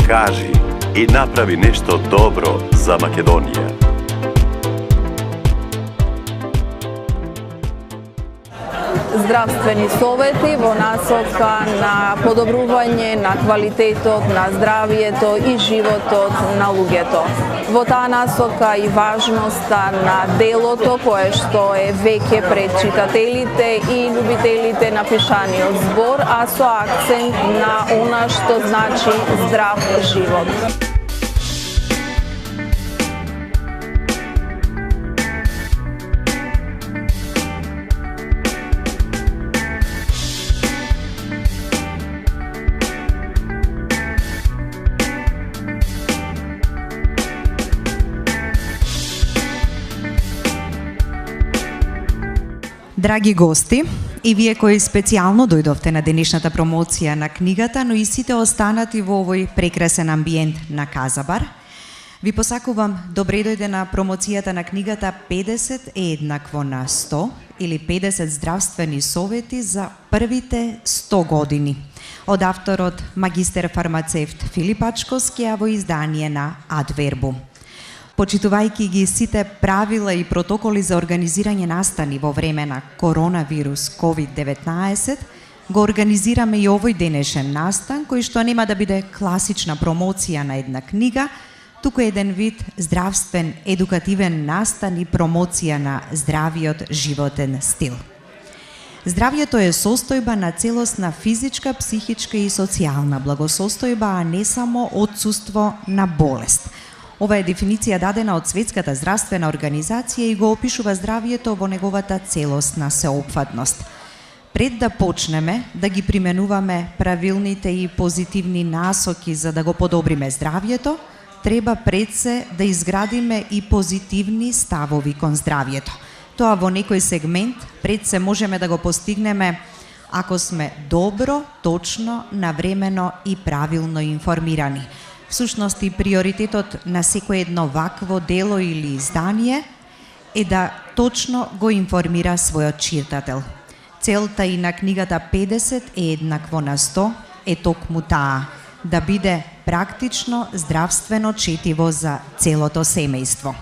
кажи и направи нешто добро за Македонија. Здравствени совети во насока на подобрување на квалитетот на здравието и животот на луѓето. Во таа насока и важноста на делото кое што е веќе пред читателите и љубителите на пишаниот збор, а со акцент на она што значи здрав живот. Драги гости, и вие кои специјално дојдовте на денешната промоција на книгата, но и сите останати во овој прекрасен амбиент на Казабар, ви посакувам добре дојде на промоцијата на книгата 50 е еднакво на 100 или 50 здравствени совети за првите 100 години од авторот магистер фармацевт Филип Ачковски, а во издание на Адвербум. Почитувајќи ги сите правила и протоколи за организирање настани во време на коронавирус COVID-19, го организираме и овој денешен настан, кој што нема да биде класична промоција на една книга, туку еден вид здравствен, едукативен настан и промоција на здравиот животен стил. Здравието е состојба на целосна физичка, психичка и социјална благосостојба, а не само отсуство на болест. Ова е дефиниција дадена од Светската здравствена организација и го опишува здравието во неговата целосна сеопфатност. Пред да почнеме да ги применуваме правилните и позитивни насоки за да го подобриме здравието, треба пред се да изградиме и позитивни ставови кон здравието. Тоа во некој сегмент пред се можеме да го постигнеме ако сме добро, точно, навремено и правилно информирани. Всушност и приоритетот на секој едно вакво дело или издание е да точно го информира својот читател. Целта и на книгата 50 е еднакво на 100 е токму таа, да биде практично здравствено четиво за целото семејство.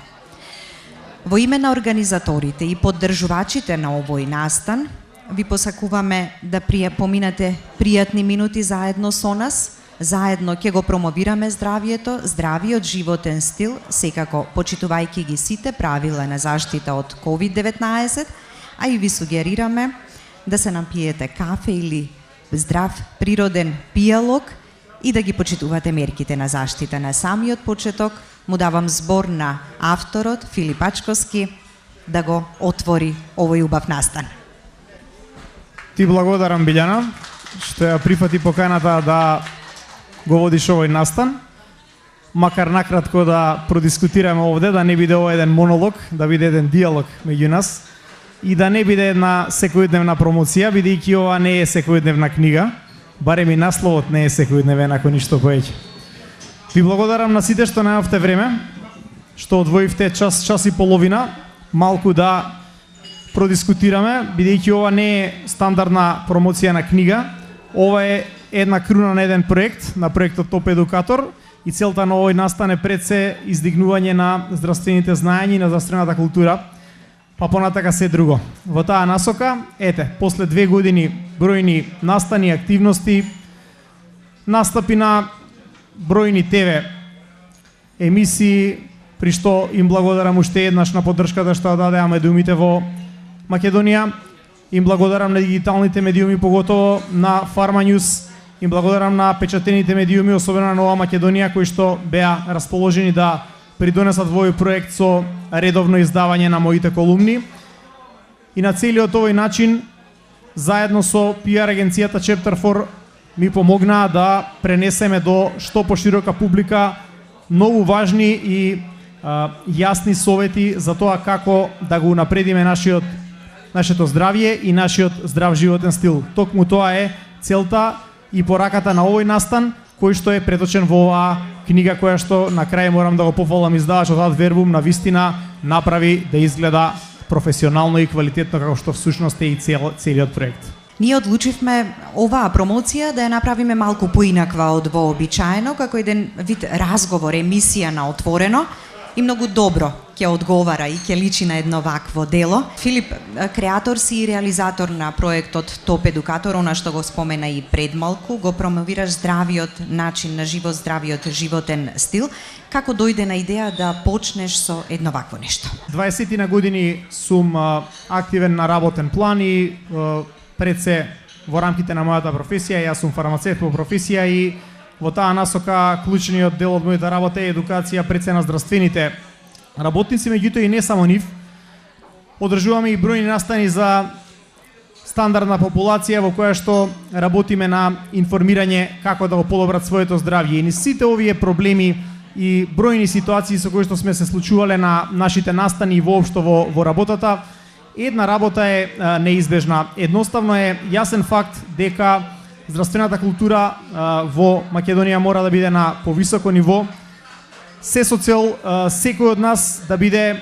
Во име на организаторите и поддржувачите на овој настан, ви посакуваме да поминате пријатни минути заедно со нас. Заедно ќе го промовираме здравието, здравиот животен стил, секако почитувајќи ги сите правила на заштита од COVID-19, а и ви сугерираме да се напиете кафе или здрав природен пијалок и да ги почитувате мерките на заштита. На самиот почеток му давам збор на авторот Филип Ачковски да го отвори овој убав настан. Ти благодарам, Билјана, што ја прифати поканата да го водиш овој настан, макар накратко да продискутираме овде, да не биде ова еден монолог, да биде еден диалог меѓу нас и да не биде една секојдневна промоција, бидејќи ова не е секојдневна книга, барем и насловот не е секојдневен, ако ништо повеќе. Ви благодарам на сите што најавте време, што одвоивте час и половина, малку да продискутираме, бидејќи ова не е стандардна промоција на книга, ова е една круна на еден проект, на проектот Топ Едукатор, и целта на овој настан е пред се издигнување на здравствените знаења и на здравствената култура, па понатака се друго. Во таа насока, после 2 години бројни настани, активности, настапи на бројни ТВ емисии, при што им благодарам уште еднаш на поддршката што дадеа медиумите во Македонија, им благодарам на дигиталните медиуми, поготово на Фарма Ньюс, им благодарам на печатените медиуми, особено на Нова Македонија, кои што беа расположени да придонесат во овој проект со редовно издавање на моите колумни. И на целиот овој начин, заедно со PR агенцијата Chapter 4, ми помогнаа да пренесеме до што поширока публика многу важни и јасни совети за тоа како да го унапредиме нашето здравје и нашиот здрав животен стил. Токму тоа е целта и пораката на овој настан, кој што е преточен во оваа книга, која што на крај морам да го пофалам издавачот Адвербум, на вистина направи да изгледа професионално и квалитетно, како што всушност е и целиот проект. Ние одлучивме оваа промоција да ја направиме малку поинаква од вообичаено, како еден вид разговор, емисија на отворено, и многу добро ќе одговара и ќе личи на едно вакво дело. Филип, креатор си и реализатор на проектот Топ Едукатор, она што го спомена и пред малку, го промовираш здравиот начин на живот, здравиот животен стил. Како дојде на идеја да почнеш со едно вакво нешто? 20 на години сум активен на работен план и пред се во рамките на мојата професија, јас сум фармацевт по професија и во таа насока клучниот дел од мојата работа е едукација пред се на здравствените работници, меѓутоа и не само нив. Одржуваме и бројни настани за стандардна популација во која што работиме на информирање како да го подобрат своето здравје. И сите овие проблеми и бројни ситуации со кои што сме се случувале на нашите настани и воопшто во работата, една работа е неизбежна. Едноставно е јасен факт дека здравствената култура во Македонија мора да биде на повисоко ниво, се со цел секој од нас да биде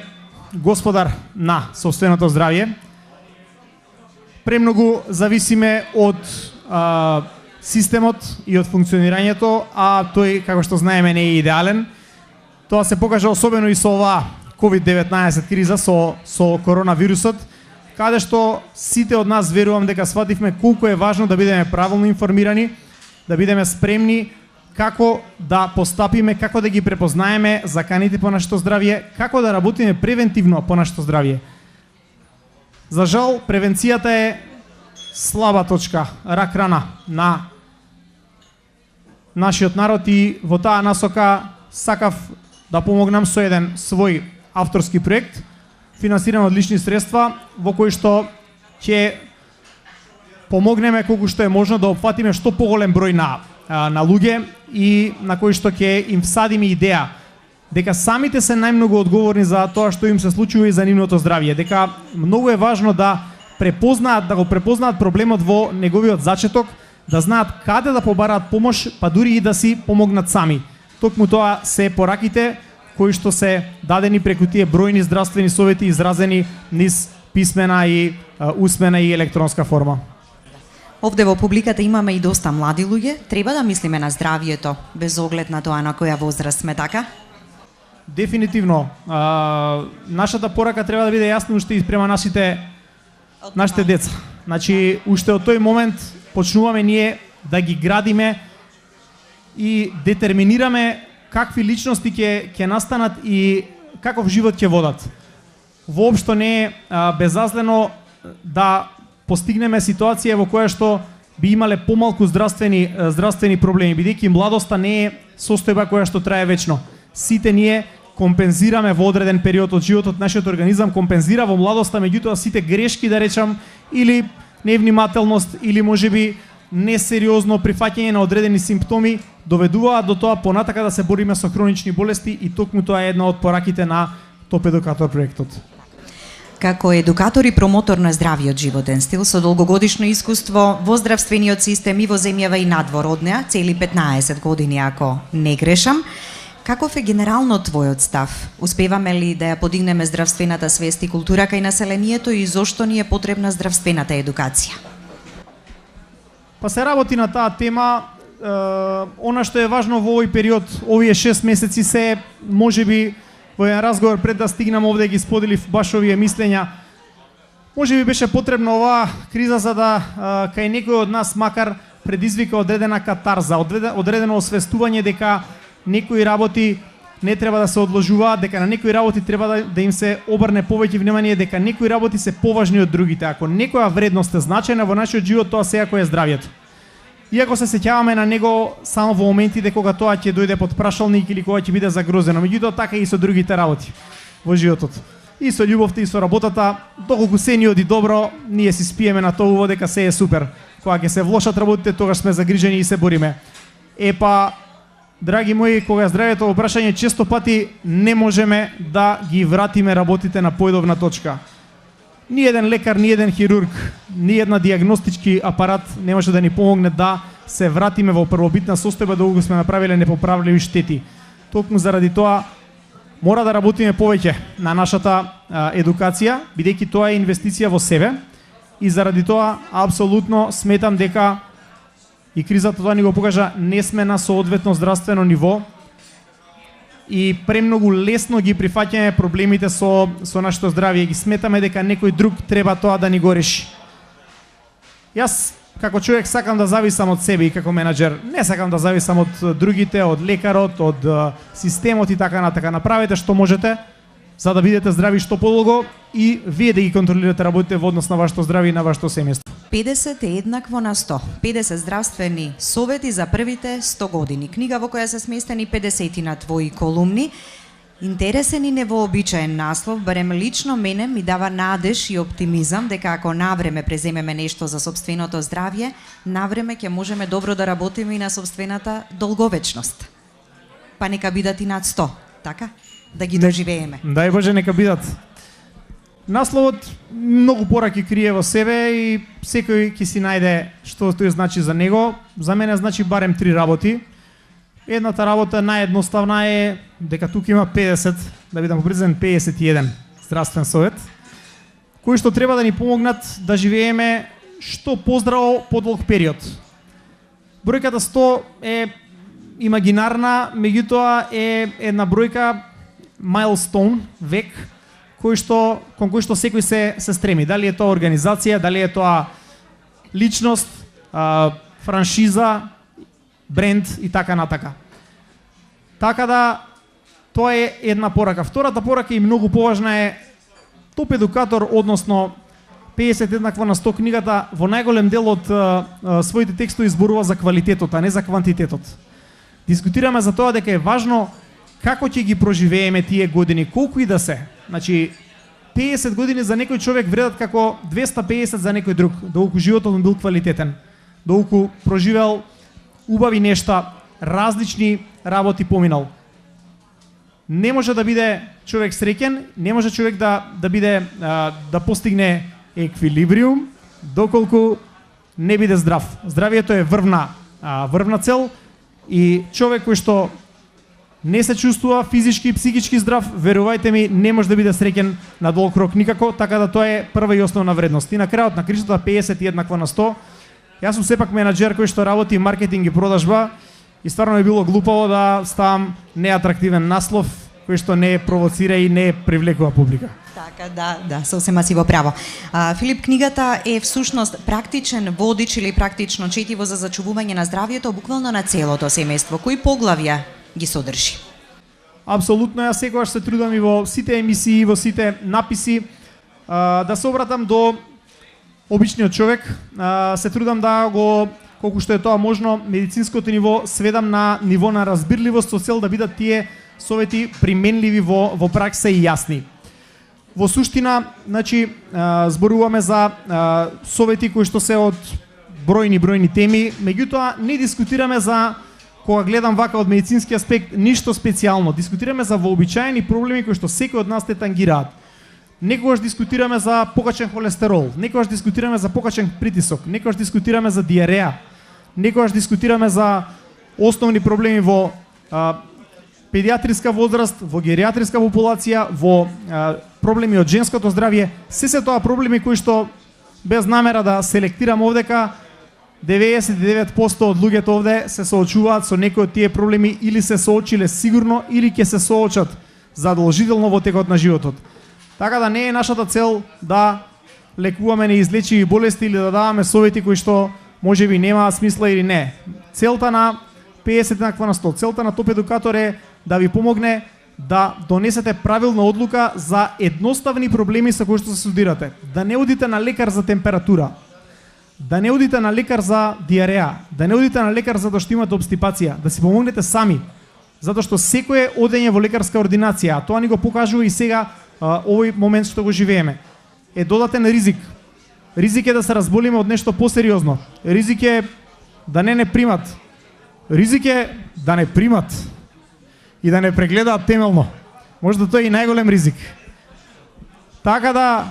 господар на сопственото здравје. Премногу зависиме од системот и од функционирањето, а тој, како што знаеме, не е идеален. Тоа се покажа особено и со оваа COVID-19 криза, со коронавирусот, каде што сите од нас верувам дека свативме колку е важно да бидеме правилно информирани, да бидеме спремни како да постапиме, како да ги препознаеме заканите по нашето здравје, како да работиме превентивно по нашето здравје. За жал, превенцијата е слаба точка, рак рана на нашиот народ и во таа насока сакав да помогнам со еден свој авторски проект, финансиран од лични средства, во кој што ќе помогнеме колку што е можно да опфатиме што поголем број на луѓе и на кои што ќе им всадиме идеја дека самите се најмногу одговорни за тоа што им се случува и за нивното здравје, дека многу е важно да го препознаат проблемот во неговиот зачеток, да знаат каде да побараат помош, па дури и да си помогнат сами. Токму тоа се пораките кои што се дадени преку тие бројни здравствени совети изразени низ писмена и усмена и електронска форма. Овде во публиката имаме и доста млади луѓе. Треба да мислиме на здравието, без оглед на тоа на која возраст сме, така? Дефинитивно. Нашата порака треба да биде јасна уште и према нашите деца. Значи, уште од тој момент почнуваме ние да ги градиме и детерминираме какви личности ќе настанат и каков живот ќе водат. Воопшто не е безазлено да постигнеме ситуација во која што би имале помалку здравствени проблеми, бидејќи младоста не е состојба која што трае вечно. Сите ние компензираме во одреден период од животот, нашиот организам компензира во младоста, меѓутоа сите грешки, да речам, или невнимателност, или можеби несериозно прифаќање на одредени симптоми доведуваат до тоа понатака да се бориме со хронични болести и токму тоа е една од пораките на Топ Едукатор проектот. Како едукатор и промотор на здравиот животен стил со долгогодишно искуство во здравствениот систем и во земјава и надвор од неа, цели 15 години ако не грешам, каков е генерално твојот став? Успеваме ли да ја подигнеме здравствената свест и култура кај населението и зошто ни е потребна здравствената едукација? Па се работи на таа тема. Она што е важно во овој период, овие 6 месеци се можеби во еден разговор пред да стигнам овде ги споделив баш овие мислења. Можеби беше потребна оваа криза за да кај некој од нас макар предизвика одредена катарза, одредено освестување дека некои работи не треба да се одложуваат, дека на некои работи треба да им се обрне повеќе внимание, дека некои работи се поважни од другите. Ако некоја вредност е значајна во нашиот живот, тоа секако е здравјето. Иако се сеќаваме на него само во моментите кога тоа ќе дојде под прашалник или кога ќе биде загрозено, меѓутоа така и со другите работи во животот. И со љубовта и со работата, доколку се ни оди добро, ние си спиеме на тоа дека се е супер. Кога ќе се влошат работите, тогаш сме загрижени и се бориме. Епа, драги мои, кога здравјето во прашање, често пати не можеме да ги вратиме работите на поедовна точка. Ни еден лекар, ни еден хирург, ни една диагностички апарат не може да ни помогне да се вратиме во првобитна состојба доколку сме направиле непоправливи штети. Токму заради тоа мора да работиме повеќе на нашата едукација, бидејќи тоа е инвестиција во себе и заради тоа апсолутно сметам дека и кризата тоа ни го покажа, не сме на соодветно здравствено ниво и премногу лесно ги прифаќаме проблемите со нашето здравје и ги сметаме дека некој друг треба тоа да ни го реши. Јас како човек сакам да зависам од себе и како менаџер, не сакам да зависам од другите, од лекарот, од системот и така натака. Направете што можете за да бидете здрави што подолго и вие да ги контролирате работите во однос на вашето здравје и на вашето семејство. 50 е еднакво на 100. 50 здравствени совети за првите 100 години. Книга во која се сместени 50 на твои колумни. Интересен и невообичаен наслов, барем лично мене ми дава надеж и оптимизам дека ако навреме преземеме нешто за сопственото здравје, навреме ќе можеме добро да работиме и на сопствената долговечност. Па нека бидат и над 100, така? Да ги доживееме. Дај Боже, нека бидат. Насловот многу пораки крие во себе и секој ќе си најде што тој значи за него. За мене значи барем 3 работи. Едната работа наједноставна е дека тука има 50, да бидам попрецизен 51 здравствен совет, кои што треба да ни помогнат да живееме што поздраво подолг период. Бројката 100 е имагинарна, меѓутоа е една бројка milestone, век, кон кој што секој се стреми. Дали е тоа организација, дали е тоа личност, франшиза, бренд и така натака. Така да, тоа е една порака. Втората порака и многу поважна е топ едукатор, односно 50 еднакво на 100 книгата во најголем дел од своите текстови зборува за квалитетот, а не за квантитетот. Дискутираме за тоа дека е важно како ќе ги проживееме тие години, колку и да се. Значи, 50 години за некој човек вредат како 250 за некој друг, доколку животот му бил квалитетен, доколку проживел убави нешта, различни работи поминал. Не може да биде човек среќен, не може човек да биде да постигне еквилибриум доколку не биде здрав. Здравието е врвна цел и човек кој што не се чувствува физички и психички здрав, верувајте ми, не може да биде среќен на долг рок никако, така да тоа е прва и основна вредност. И на крајот на кришата 50 еднакво на 100. Јас сум сепак менаџер кој што работи маркетинг и продажба и стварно е било глупаво да ставам неатрактивен наслов кој што не провоцира и не привлекува публика. Така, да, сосема си во право. Филип, книгата е всушност практичен водич или практично четиво за зачувување на здравјето буквално на целото семејство. Кои поглавја ги содржи? Апсолутно, јас секогаш се трудам и во сите емисии, во сите написи да се обратам до обичниот човек, се трудам да го, колку што е тоа можно, медицинското ниво сведам на ниво на разбирливост со цел да бидат тие совети применливи во пракса и јасни. Во суштина, значи, зборуваме за совети кои што се од бројни теми, меѓутоа не дискутираме за, кога гледам вака од медицински аспект, ништо специјално. Дискутираме за вообичаени проблеми кои што секој од нас те тангираат. Некогаш дискутираме за покачен холестерол, некогаш дискутираме за покачен притисок, некогаш дискутираме за диареја, некогаш дискутираме за основни проблеми во педиатриска возраст, во гериатриска популација, во проблеми од женското здравје. Се тоа проблеми кои што, без намера да селектирам овдека, 99% од луѓето овде се соочуваат со некои од тие проблеми или се соочиле сигурно, или ќе се соочат задолжително во текот на животот. Така да не е нашата цел да лекуваме неизлечиви болести или да даваме совети кои што можеби немаат смисла или не. Целта на 50 еднакво на 100, целта на топ едукатор е да ви помогне да донесете правилна одлука за едноставни проблеми со кои што се судирате. Да не одите на лекар за температура, да не одите на лекар за диареја, да не одите на лекар за да што имате обстипација, да си помогнете сами. Затоа што секое одење во лекарска ординација, а тоа ни го покажува и сега овој момент што го живееме, е додатен ризик. Ризик е да се разболиме од нешто посериозно. Ризик е да не примат. Ризик е да не примат и да не прегледаат темелно. Може да тоа е и најголем ризик. Така да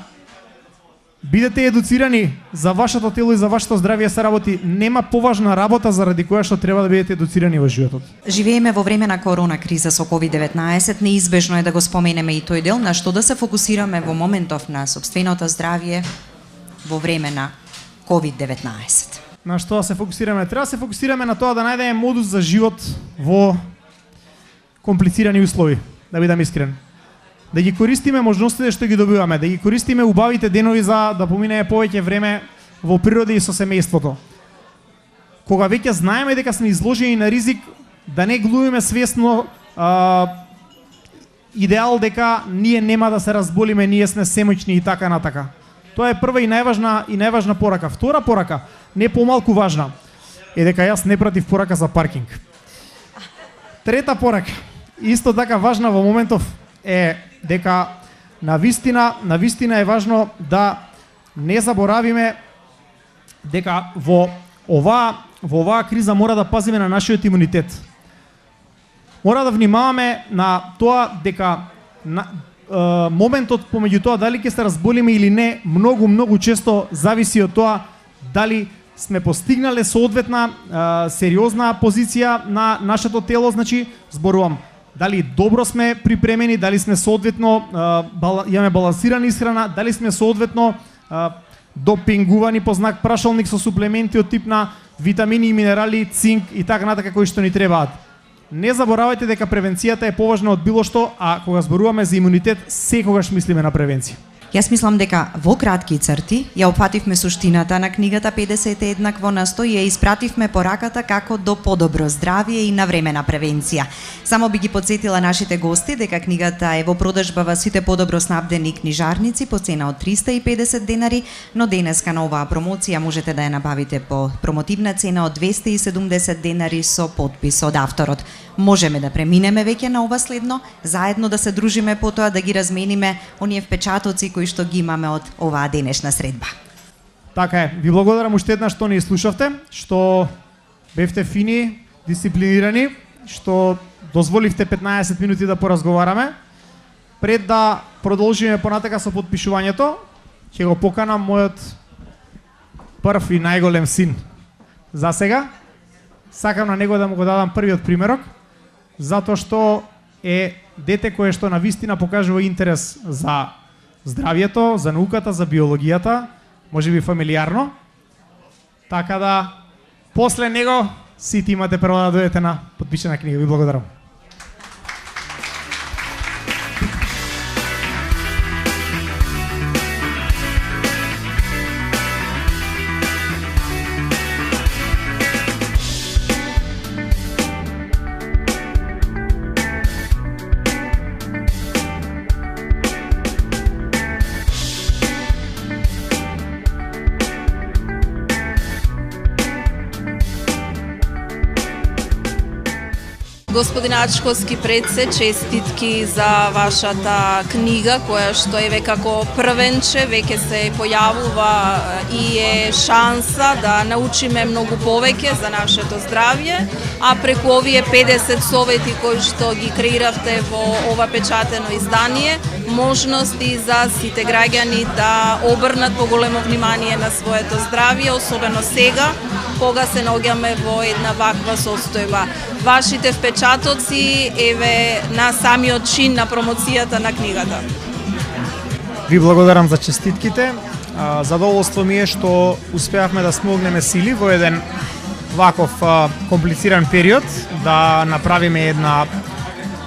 бидете едуцирани за вашето тело и за вашето здравје се работи. Нема поважна работа заради која што треба да бидете едуцирани во животот. Живееме во време на корона криза со COVID-19, неизбежно е да го споменеме и тој дел, на што да се фокусираме во моментов на сопственото здравје, во време на COVID-19? На што да се фокусираме? Треба да се фокусираме на тоа да најдеме модус за живот во комплицирани услови, да бидам искрен. Да ги користиме можностите што ги добиваме, да ги користиме убавите денови за да поминеме повеќе време во природа и со семејството. Кога веќе знаеме дека сме изложени на ризик, да не глумиме свесно идеал дека ние нема да се разболиме, ние сме семојчни и така натака. Тоа е прва и најважна порака. Втора порака, не помалку важна, е дека јас не против порака за паркинг. Трета порака, исто така важна во моментов, е дека навистина е важно да не заборавиме дека во оваа криза мора да пазиме на нашиот имунитет. Мора да внимаваме на тоа дека моментот помеѓу тоа дали ќе се разболиме или не, многу често зависи од тоа дали сме постигнале соодветна сериозна позиција на нашето тело, значи зборувам дали добро сме припремени, дали сме соодветно имаме балансирана исхрана, дали сме соодветно допингувани по знак прашалник со суплементи од тип на витамини и минерали, цинк и така натака кои што ни требаат. Не заборавајте дека превенцијата е поважна од било што, а кога зборуваме за имунитет, секогаш мислиме на превенција. Јас мислам дека во кратки црти ја опфативме суштината на книгата 50 еднакво на 100 и ја испративме пораката како до подобро здравје и навремена превенција. Само би ги подсетила нашите гости дека книгата е во продажба во сите подобро снабдени книжарници по цена од 350 денари, но денеска на оваа промоција можете да ја набавите по промотивна цена од 270 денари со подпис од авторот. Можеме да преминеме веќе на ова следно, заедно да се дружиме потоа да ги размениме оние впечатоци кои што ги имаме од оваа денешна средба. Така е, ви благодарам уште еднаш што ни слушавте, што бевте фини, дисциплинирани, што дозволивте 15 минути да поразговараме. Пред да продолжиме понатака со подпишувањето, ќе го поканам мојот прв и најголем син. За сега, сакам на него да му го дадам првиот примерок, затоа што е дете кое што навистина покажува интерес за здравјето, за науката, за биологијата, можеби фамилиарно. Така да, после него, сите имате право да дојдете на подпишана книга. Ви благодарам. Господин Ачковски предсе, честитки за вашата книга, која што е како првенче, веќе се појавува и е шанса да научиме многу повеќе за нашето здравје, а преку овие 50 совети кои што ги креиравте во ова печатено издание, можности за сите граѓани да обрнат поголемо внимание на своето здравје, особено сега, кога се наоѓаме во една ваква состојба. Вашите впечатоци еве на самиот чин на промоцијата на книгата. Ви благодарам за честитките. Задоволство ми е што успеавме да смогнеме сили во еден ваков комплициран период да направиме една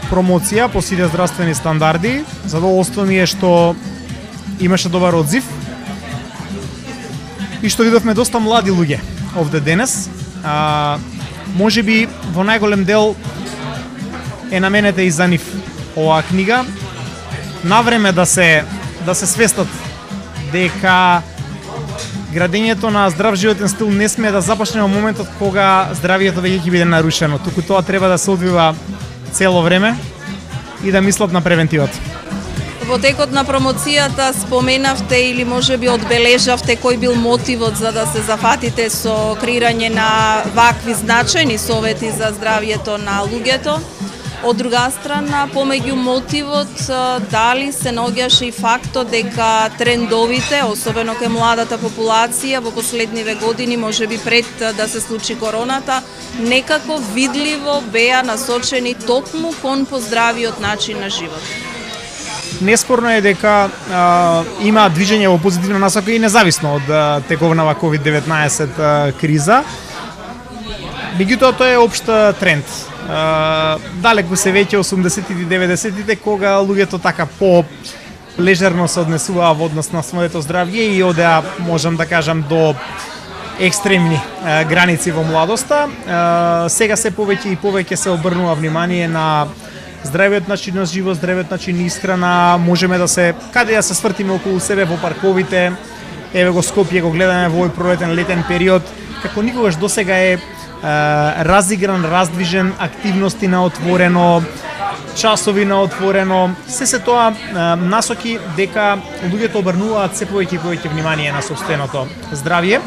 промоција по сите здравствени стандарди. Задоволство ми е што имаше добар одзив и што видовме доста млади луѓе овде денес. Можеби во најголем дел е наменета и за нив оваа книга. Навреме да се свестат дека градењето на здрав животен стил не смее да започне во моментот кога здравието веќе ќе биде нарушено, туку тоа треба да се одвива цело време и да мислат на превентивата. Во текот на промоцијата споменавте или можеби одбележавте кој бил мотивот за да се зафатите со креирање на вакви значајни совети за здравјето на луѓето. Од друга страна, помеѓу мотивот, дали се наоѓаше и фактот дека трендовите, особено кај младата популација во последниве години, можеби пред да се случи короната, некако видливо беа насочени токму кон поздравиот начин на живот? неспорно е дека има движење во позитивна насока и независно од тековнава COVID-19 криза. Меѓутоа тоа е општ тренд. Далеку се веќе 80-тите и 90-тите кога луѓето така по лежерно се однесуваа во однос на своето здравје и одеа, можам да кажам, до екстремни граници во младоста. Сега се повеќе и повеќе се обрнува внимание на здравиот начин на живот, здравиот начин на исхрана. Можеме да се каде да се свртиме околу себе во парковите. Еве го Скопје го гледаме во овој пролетен летен период, како никогаш досега е разигран, раздвижен, активности на отворено, часови на отворено. Се тоа насоки дека луѓето обрнуваат се повеќе и повеќе внимание на сопственото здравје.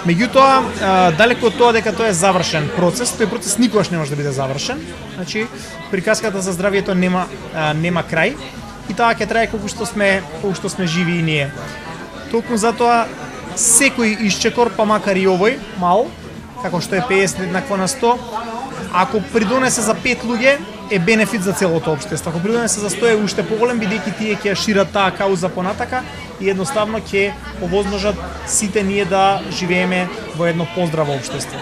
Меѓутоа, далеку од тоа дека тоа е завршен процес, тој процес никогаш не може да биде завршен. Значи, приказката за здравјето нема крај и таа ќе трае колку што сме живи и ние. Толку затоа секој исчекор, па макар и овој мал, како што е 50 еднакво на 100, ако придонесе за 5 луѓе, е бенефит за целото општество. Ако придонесе за 100 е уште поголем, бидејќи тие ќе шират таа кауза понатака и едноставно ќе овозможат сите ние да живееме во едно поздраво општество.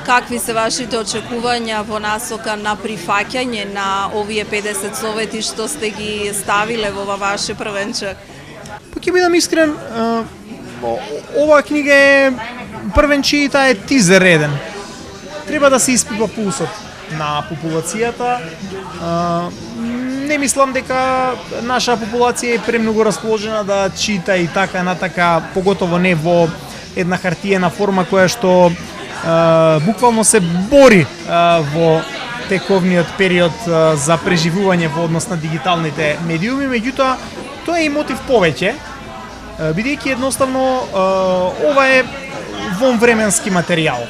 Какви се вашите очекувања во насока на прифаќање на овие 50 совети што сте ги ставиле во ваше првенче? Па ќе бидам искрен, оваа книга е првенче и таа е тизер еден. Треба да се испипа пулсот на популацијата. Не мислам дека наша популација е премногу расположена да чита и така натака, поготово не во една хартиена форма која што буквално се бори во тековниот период за преживување во однос на дигиталните медиуми, меѓутоа тоа е и мотив повеќе, бидејќи едноставно ова е вонвременски материјал.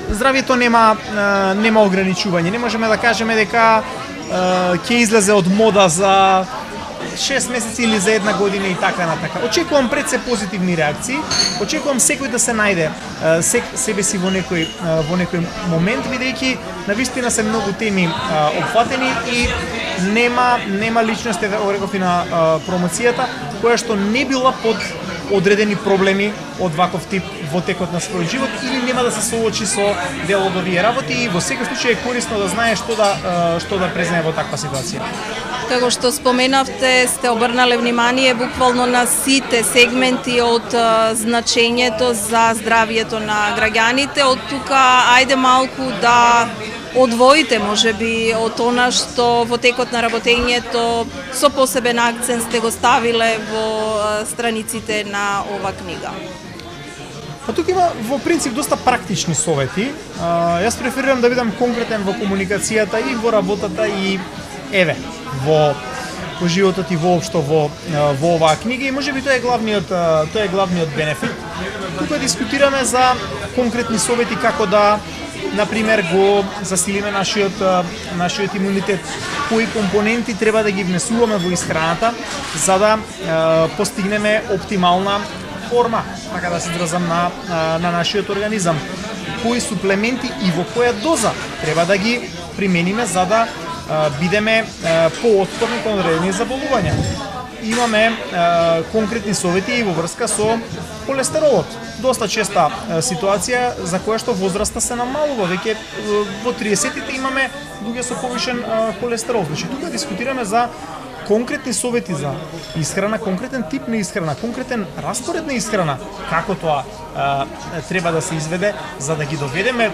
Здравјето нема ограничување. Не можеме да кажеме дека ќе излезе од мода за 6 месеци или за една година и така натака. Очекувам пред се позитивни реакции. Очекувам секој да се најде себе си во некој момент, бидејќи навистина се многу теми опфатени и нема личности, реков и на промоцијата, која што не била под одредени проблеми од ваков тип во текот на својот живот или нема да се соочи со дел од овие работи и во секој случај е корисно да знае што да преземе во таква ситуација. Како што споменавте, сте обрнале внимание буквално на сите сегменти од значењето за здравјето на граѓаните. Од тука, ајде малку да одвоите, можеби, од она што во текот на работењето со посебен акцент сте го ставиле во страниците на ова книга. Па тука има во принцип доста практични совети. Јас преферирам да бидам конкретен во комуникацијата и во работата и еве во животот и воопшто во оваа книга и можеби тоа е главниот бенефит. Тука дискутираме за конкретни совети како да например го засилиме нашиот имунитет, кои компоненти треба да ги внесуваме во исхраната за да постигнеме оптимална форма, така да се изразам, на нашиот организам. Кои суплементи и во која доза треба да ги примениме за да бидеме поотпорни кон одредени заболувања. Имаме конкретни совети и во врска со холестеролот. Доста честа ситуација за која што возраста се намалува. Веќе во 30-тите имаме луѓе со повишен холестерол. Значи тука дискутираме за конкретни совети за исхрана, конкретен тип на исхрана, конкретен распоред на исхрана, како тоа треба да се изведе за да ги доведеме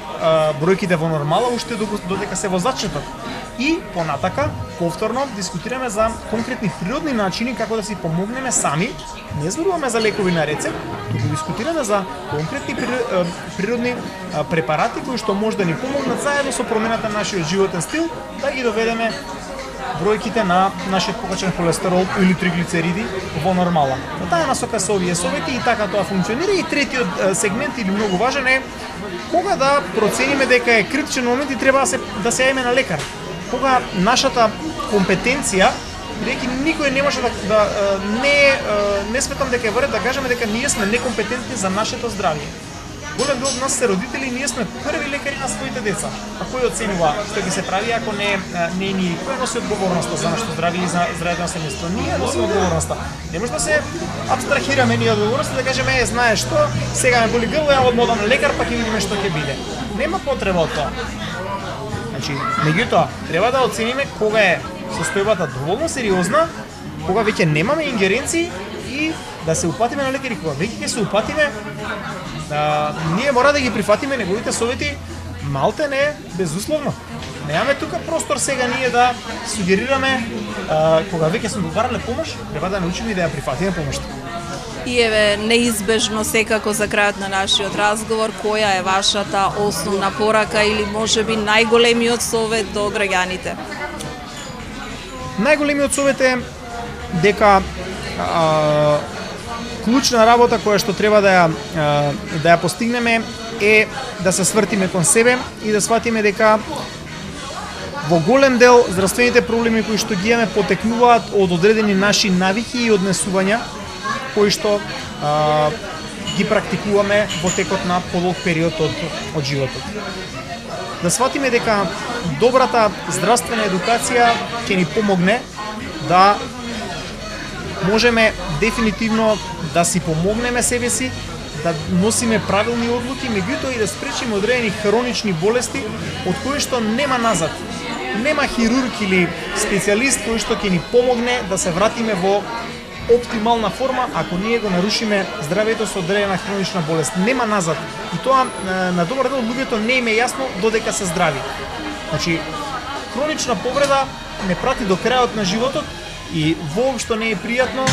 бројките во нормала уште додека се во зачеток. И понатака, повторно, дискутираме за конкретни природни начини како да си помогнеме сами. Не зборуваме за лекови на рецепт, туку дискутираме за конкретни природни препарати кои што може да ни помогнат заедно со промената на нашиот животен стил да ги доведеме бројките на нашиот покачен холестерол или триглицериди во нормала. На таа насока се овие совети и така тоа функционира. И третиот сегмент или многу важен е кога да процениме дека е критичен момент и треба да се јавиме на лекар. Кога нашата компетенција, бидејќи никој не може не сметам дека е во ред да кажеме дека ние сме некомпетентни за нашето здравје. голем дел од нас се родители и ние сме први лекари на своите деца. А кој оценува што ќе се прави ако не ни, кој носи одговорноста за нашето здравје и за здравјето на семејството? Ние носиме одговорноста. Не може да се абстрахираме ние одговорноста да кажеме знаеш што, сега ме боли грло, ја одмодам на лекар па ќе видиме што ќе биде. Нема потреба од тоа. Значи, меѓутоа, треба да оцениме кога е состојбата доволно сериозна, кога веќе немаме ингеренции и да се упатиме на лекари. Кога веќе ќе се упатиме, ние мора да ги прифатиме неговите совети малте не безусловно. Немаме тука простор сега ние да сугерираме кога веќе сме добарале помош, треба да научиме и да ја прифатиме помошта. И еве неизбежно секако за крајот на нашиот разговор, која е вашата основна порака или можеби најголемиот совет до граѓаните? Најголемиот совет е дека клучна работа која што треба да ја постигнеме е да се свртиме кон себе и да сватиме дека во голем дел здравствените проблеми кои што ги имаме потекнуваат од одредени наши навики и однесувања кои што ги практикуваме во текот на подолг период од животот. Да сватиме дека добрата здравствена едукација ќе ни помогне да можеме дефинитивно да си помогнеме себе си, да носиме правилни одлуки, меѓутоа и да спречиме одредени хронични болести од кои што нема назад. Нема хирург или специјалист кој што ќе ни помогне да се вратиме во оптимална форма ако ние го нарушиме здравјето со одредена хронична болест. Нема назад. И тоа на добар дел луѓето не им е јасно додека се здрави. Значи, хронична повреда не прати до крајот на животот и воопшто не е пријатно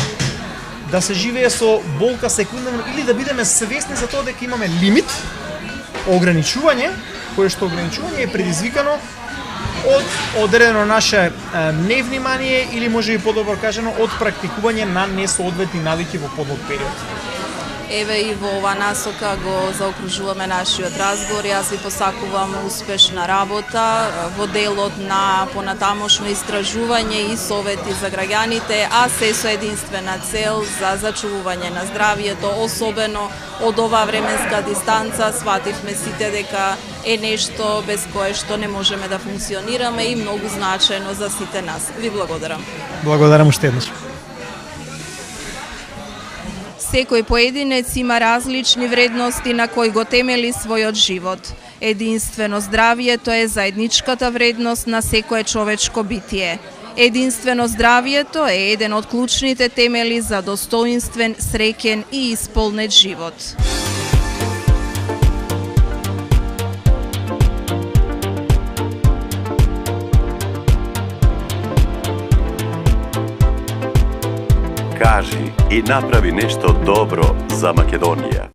да се живее со болка секундно или да бидеме свесни за тоа дека имаме лимит, ограничување, кое што ограничување е предизвикано од одредено наше невнимание или можеби подобро кажано од практикување на несоодветни навики во подолг период. Еве и во ова насока го заокружуваме нашиот разговор. Јас ви посакувам успешна работа во делот на понатамошно истражување и совети за граѓаните, а се со единствена цел за зачувување на здравјето, особено од оваа временска дистанца. Свативме сите дека е нешто без кое што не можеме да функционираме и многу значајно за сите нас. Ви благодарам. Благодарам уште еднаш. Секој поединец има различни вредности на кои го темели својот живот. Единствено здравјето е заедничката вредност на секое човечко битие. Единствено здравјето е еден од клучните темели за достоинствен, среќен и исполнет живот. Кажи и направи нешто добро за Македонија.